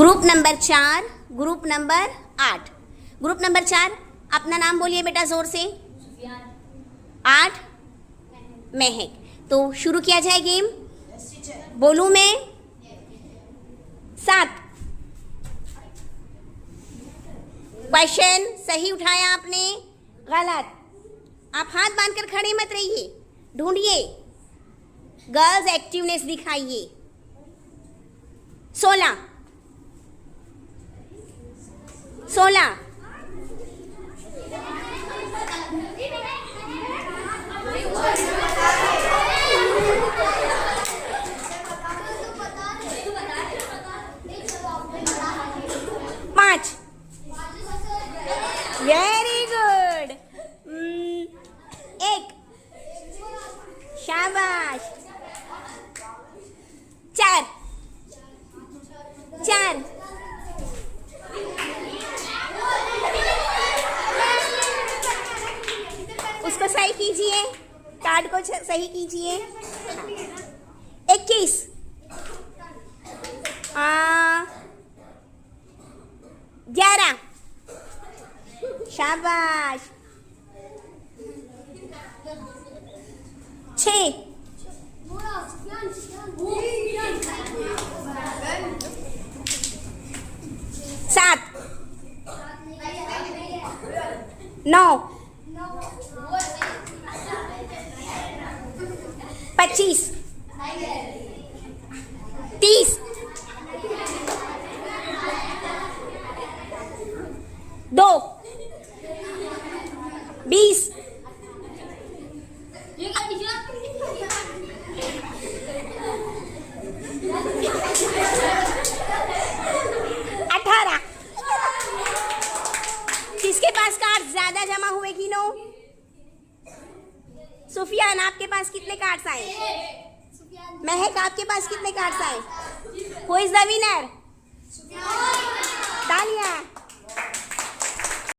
Group number 4, group number 8। Group number 4, अपना नाम बोलिए बेटा जोर से। 8 महक। तो शुरू किया जाए गेम। बोलूं मैं? 7। क्वेश्चन सही उठाया आपने, गलत। आप हाथ बांधकर खड़े मत रहिए, ढूंढिए, गर्ल्स एक्टिवनेस दिखाइए। 16 5। Very good. 1। शाबाश। 4 उसको सही कीजिए, कार्ड को सही कीजिए। 21। 11। शाबाश। 6। 7। 9। 25। 30। 2। 20। 18। किसके पास कार्ड ज्यादा जमा हुए कि नो? सुफियान, आपके पास कितने कार्ड्स आए? महक, आपके पास कितने कार्ड्स आए? Who is the winner? तालियां।